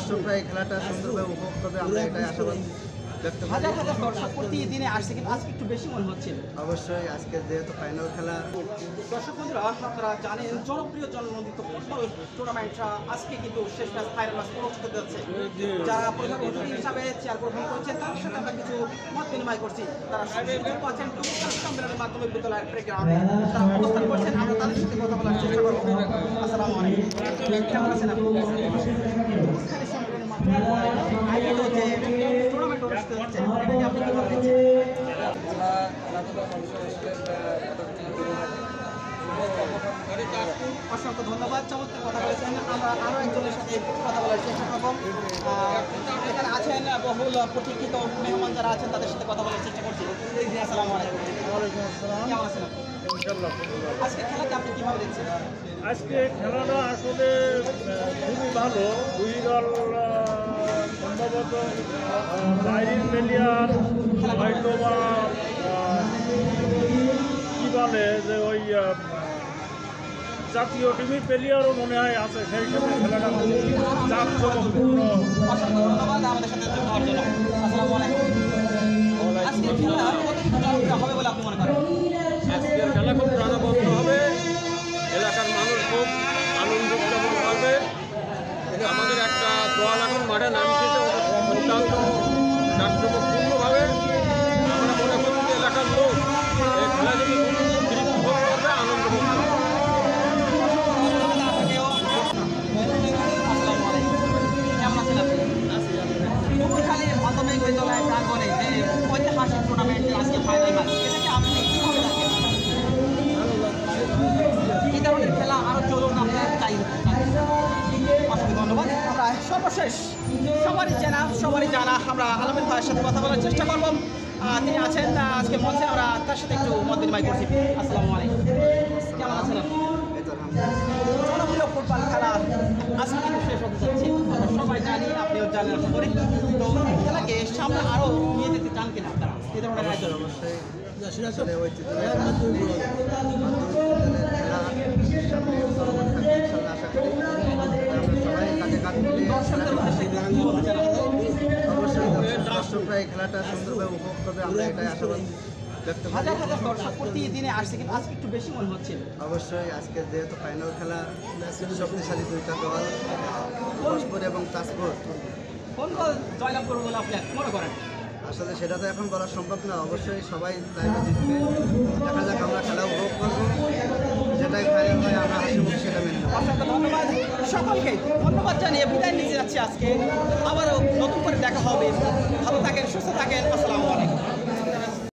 দর্শকরা এই খেলাটা সুন্দরভাবে উপভোগ করবে, আমরা এটাই আশাবাদ ব্যক্ত করি। হাজার হাজার দর্শক প্রতিদিনে আসছে, কিন্তু আজকে একটু বেশি মনে হচ্ছিল। অবশ্যই আজকে যেহেতু ফাইনাল খেলা, দর্শক বন্ধুরা, আপনারা জানেন জনপ্রিয় জননন্দিত ফুটবল টুর্নামেন্ট আজকে কিন্তু শেষ ম্যাচ, ফাইনাল ম্যাচ অনুষ্ঠিত হতে যাচ্ছে। যারা প্রধান অতিথি হিসাবে চেয়ার গ্রহণ করেছেন তাদের সাথে আমরা কিছু মত বিনিময় করছি। তারা সুযোগ পাচ্ছেন টুকটাক সম্মেলনের মাধ্যমে বিদ্যালয়ের প্লেগ্রাউন্ডে তারা অবস্থান করছেন। আমরা তাদের সাথে কথা বলার চেষ্টা করবো। আসসালামু আলাইকুম, কেমন আছেন আপনি? টুকটাক সম্মেলনের মাধ্যমে আয়োজিত যে টুর্নামেন্ট অনুষ্ঠিত হচ্ছে, এটাকে আপনি কিভাবে দেখছেন? অসংখ্য ধন্যবাদ, চমৎকার কথা বলেছেন। আমরা আরও একজনের সাথে কথা বলার চেষ্টা করবো। এখানে আছেন বহুল প্রতীক্ষিত মেহমান যারা আছেন, তাদের সাথে কথা বলার চেষ্টা করছি। আসসালামু আলাইকুম, কেমন আছেন আপনি? আজকে খেলাকে আপনি কীভাবে দেখছেন? আজকে খেলাটা আসলে খুবই ভালো। দুই দল সম্ভবত বাইরের প্লেয়ার হয়তো বা কী বলে যে ওই জাতীয় টিমের প্লেয়ারও মনে হয় আছে, সেই সাথে খেলাটা জাঁকজমকপূর্ণ। অসংখ্য ধন্যবাদ আমাদের সাথে যুক্ত হওয়ার জন্য। আসসালামু আলাইকুম। আজকে খেলা কতটুকু জনপ্রিয় হবে বলে আপনি মনে করেন? আজকের খেলা খুব প্রাণবন্ত হবে, এলাকার মানুষ খুব আনন্দ উদযাপন করবে। আমাদের একটা দল এখন মাঠে নামতেছে অত্যন্ত জাঁকজমকপূর্ণভাবে। আমরা মনে করি যে এলাকার লোক এই খেলা থেকে তৃপ্তি ভোগ করবে, আনন্দ ভোগ করবে। মাধ্যমিক বিদ্যালয় প্রাঙ্গণে যে ঐতিহাসিক টুর্নামেন্টে আজকে ফাইনাল ম্যাচ, এটাকে আপনি কীভাবে দেখেন? এই ধরনের খেলা আরও চলুন, আমরা চাই। অসংখ্য ধন্যবাদ। আমরা সর্বশেষ সবারই জানা আমরা আলমিন ভাইয়ের সাথে কথা বলার চেষ্টা করব। তিনি আছেন আজকে মঞ্চে, আমরা তার সাথে একটু মত বিনিময় করছি। আসসালামু আলাইকুম, কেমন আছেন আপনি? জনপ্রিয় ফুটবল খেলা আজকে কিন্তু শেষ হতে যাচ্ছে, আমরা সবাই জানি, আপনিও জানেন আশা করি। তো এই খেলাকে সামনে আরও নিয়ে যেতে চান কিনা আপনারা? এই ধরনের আয়োজন অবশ্যই আসলে ঐতিহ্যবাহী খেলা সামনে চলমান থাকবে ইনশাল্লাহ, আশা করি। আমরা সবাই কাঁধে কাঁধ মিলিয়ে দর্শকদের উদ্দেশ্যে কি বলতে চান আপনি? অবশ্যই দর্শকরা এই খেলাটা সুন্দরভাবে উপভোগ করবে, আমরা এটাই আশাবাদ ব্যক্ত করি। হাজার হাজার দর্শক প্রতিদিনে আসছে, কিন্তু আজকে একটু বেশি মনে হচ্ছিল। অবশ্যই আজকে যেহেতু ফাইনাল খেলা, শক্তিশালী দুইটা দল পরস্পর এবং তাজপুর, কোন দল জয়লাভ করবো বলে আপনি মনে করেন? আসলে সেটা তো এখন বলা সম্ভব না। অবশ্যই সবাই চাইবে জিতবে, দেখা যাক, আমরা খেলা উপভোগ করবো, যেটাই ফাইনাল হয় আমরা হাসি মুখে সেটা মেনে নেব। অসংখ্য ধন্যবাদ সকলকে, ধন্যবাদ জানিয়ে বিদায় নিতে যাচ্ছি আজকে। আবারও নতুন করে দেখা হবে। ভালো থাকেন, সুস্থ থাকেন।